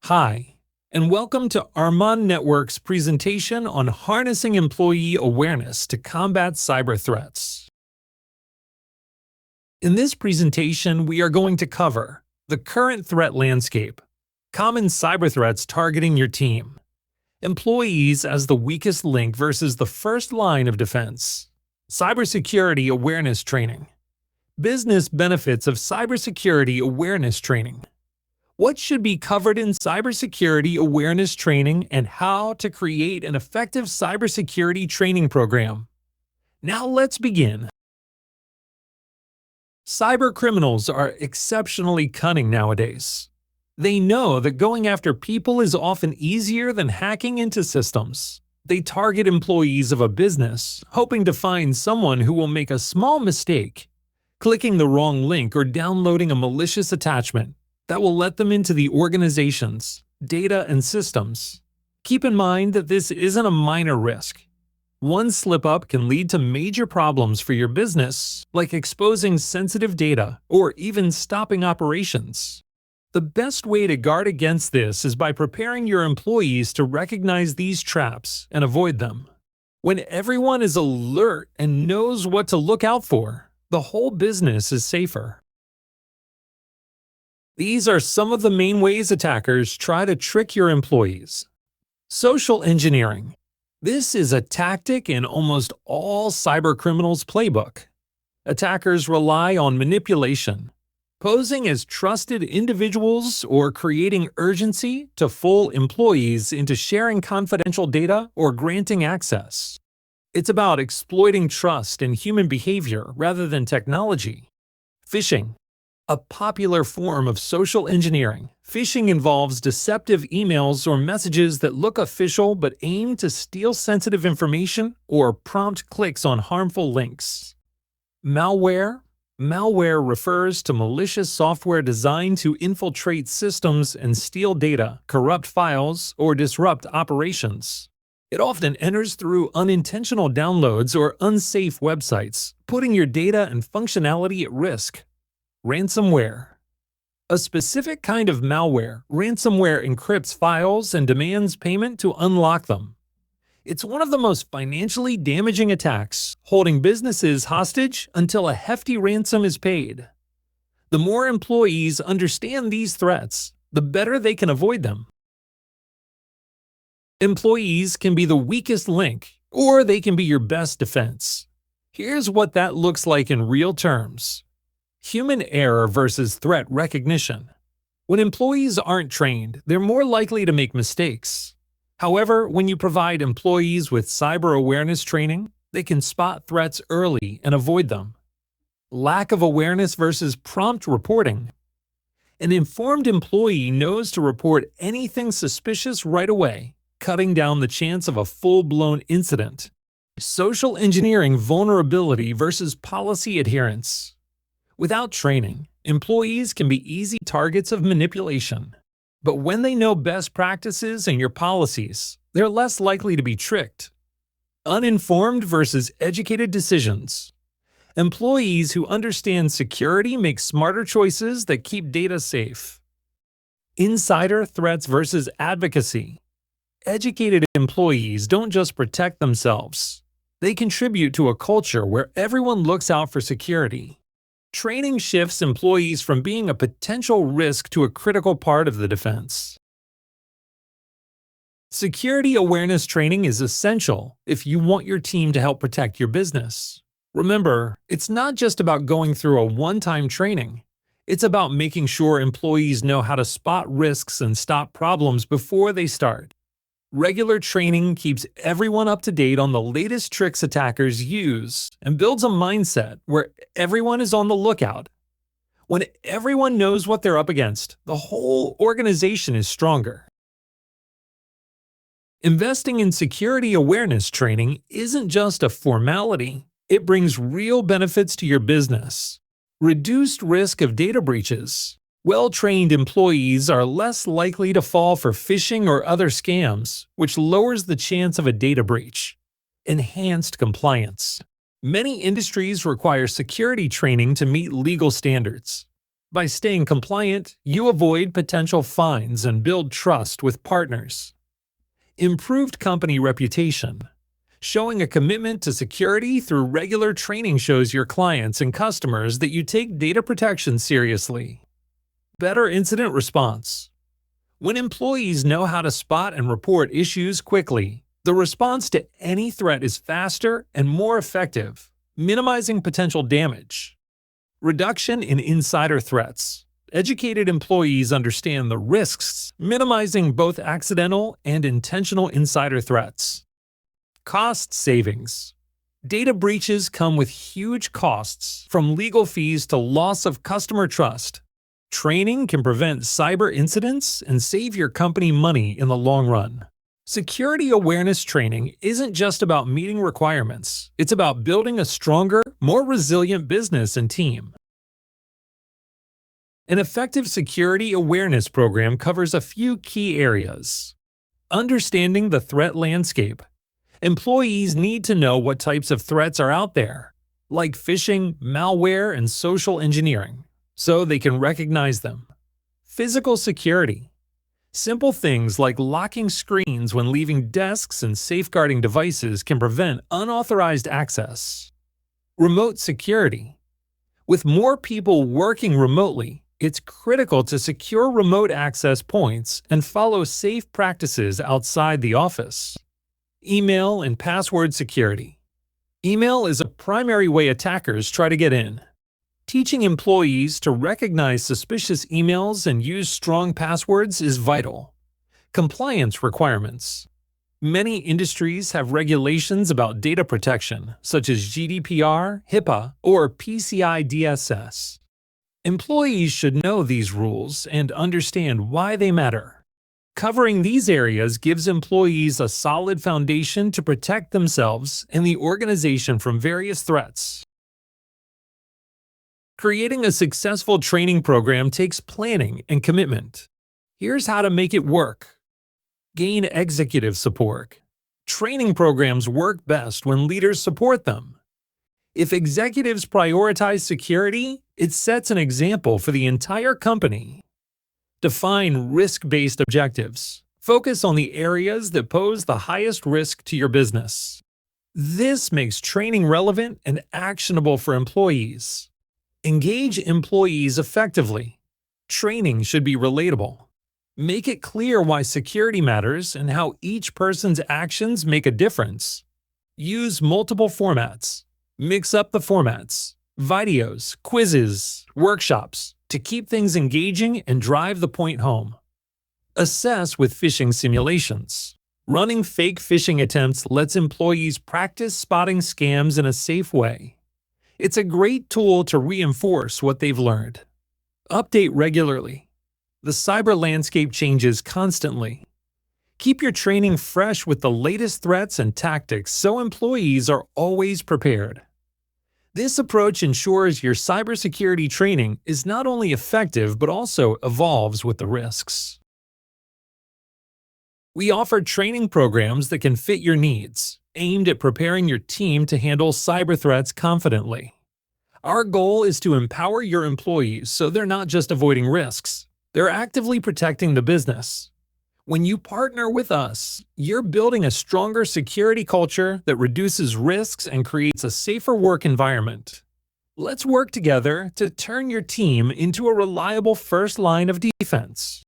Hi, and welcome to Armand Network's presentation on harnessing employee awareness to combat cyber threats. In this presentation, we are going to cover the current threat landscape, common cyber threats targeting your team, employees as the weakest link versus the first line of defense, cybersecurity awareness training, business benefits of cybersecurity awareness training, what should be covered in cybersecurity awareness training, and how to create an effective cybersecurity training program. Now let's begin. Cyber criminals are exceptionally cunning nowadays. They know that going after people is often easier than hacking into systems. They target employees of a business, hoping to find someone who will make a small mistake, clicking the wrong link or downloading a malicious attachment that will let them into the organization's data and systems. Keep in mind that this isn't a minor risk. One slip-up can lead to major problems for your business, like exposing sensitive data or even stopping operations. The best way to guard against this is by preparing your employees to recognize these traps and avoid them. When everyone is alert and knows what to look out for, the whole business is safer. These are some of the main ways attackers try to trick your employees. Social engineering. This is a tactic in almost all cybercriminals' playbook. Attackers rely on manipulation, posing as trusted individuals or creating urgency to fool employees into sharing confidential data or granting access. It's about exploiting trust in human behavior rather than technology. Phishing. A popular form of social engineering, phishing involves deceptive emails or messages that look official but aim to steal sensitive information or prompt clicks on harmful links. Malware. Malware refers to malicious software designed to infiltrate systems and steal data, corrupt files, or disrupt operations. It often enters through unintentional downloads or unsafe websites, putting your data and functionality at risk. Ransomware. A specific kind of malware, ransomware encrypts files and demands payment to unlock them. It's one of the most financially damaging attacks, holding businesses hostage until a hefty ransom is paid. The more employees understand these threats, the better they can avoid them. Employees can be the weakest link, or they can be your best defense. Here's what that looks like in real terms. Human error versus threat recognition. When employees aren't trained, they're more likely to make mistakes. However, when you provide employees with cyber awareness training, they can spot threats early and avoid them. Lack of awareness versus prompt reporting. An informed employee knows to report anything suspicious right away, cutting down the chance of a full-blown incident. Social engineering vulnerability versus policy adherence. Without training, employees can be easy targets of manipulation. But when they know best practices and your policies, they're less likely to be tricked. Uninformed versus educated decisions. Employees who understand security make smarter choices that keep data safe. Insider threats versus advocacy. Educated employees don't just protect themselves. They contribute to a culture where everyone looks out for security. Training shifts employees from being a potential risk to a critical part of the defense. Security awareness training is essential if you want your team to help protect your business. Remember, it's not just about going through a one-time training. It's about making sure employees know how to spot risks and stop problems before they start. Regular training keeps everyone up to date on the latest tricks attackers use and builds a mindset where everyone is on the lookout. When everyone knows what they're up against, the whole organization is stronger. Investing in security awareness training isn't just a formality, it brings real benefits to your business. Reduced risk of data breaches. Well-trained employees are less likely to fall for phishing or other scams, which lowers the chance of a data breach. Enhanced compliance. Many industries require security training to meet legal standards. By staying compliant, you avoid potential fines and build trust with partners. Improved company reputation. Showing a commitment to security through regular training shows your clients and customers that you take data protection seriously. Better incident response. When employees know how to spot and report issues quickly, the response to any threat is faster and more effective, minimizing potential damage. Reduction in insider threats. Educated employees understand the risks, minimizing both accidental and intentional insider threats. Cost savings. Data breaches come with huge costs, from legal fees to loss of customer trust. Training can prevent cyber incidents and save your company money in the long run. Security awareness training isn't just about meeting requirements, it's about building a stronger, more resilient business and team. An effective security awareness program covers a few key areas. Understanding the threat landscape. Employees need to know what types of threats are out there, like phishing, malware, and social engineering, so they can recognize them. Physical security. Simple things like locking screens when leaving desks and safeguarding devices can prevent unauthorized access. Remote security. With more people working remotely, it's critical to secure remote access points and follow safe practices outside the office. Email and password security. Email is a primary way attackers try to get in. Teaching employees to recognize suspicious emails and use strong passwords is vital. Compliance requirements. Many industries have regulations about data protection, such as GDPR, HIPAA, or PCI DSS. Employees should know these rules and understand why they matter. Covering these areas gives employees a solid foundation to protect themselves and the organization from various threats. Creating a successful training program takes planning and commitment. Here's how to make it work. Gain executive support. Training programs work best when leaders support them. If executives prioritize security, it sets an example for the entire company. Define risk-based objectives. Focus on the areas that pose the highest risk to your business. This makes training relevant and actionable for employees. Engage employees effectively. Training should be relatable. Make it clear why security matters and how each person's actions make a difference. Use multiple formats. Mix up the formats. Videos, quizzes, workshops, to keep things engaging and drive the point home. Assess with phishing simulations. Running fake phishing attempts lets employees practice spotting scams in a safe way. It's a great tool to reinforce what they've learned. Update regularly. The cyber landscape changes constantly. Keep your training fresh with the latest threats and tactics so employees are always prepared. This approach ensures your cybersecurity training is not only effective but also evolves with the risks. We offer training programs that can fit your needs, aimed at preparing your team to handle cyber threats confidently. Our goal is to empower your employees so they're not just avoiding risks, they're actively protecting the business. When you partner with us, you're building a stronger security culture that reduces risks and creates a safer work environment. Let's work together to turn your team into a reliable first line of defense.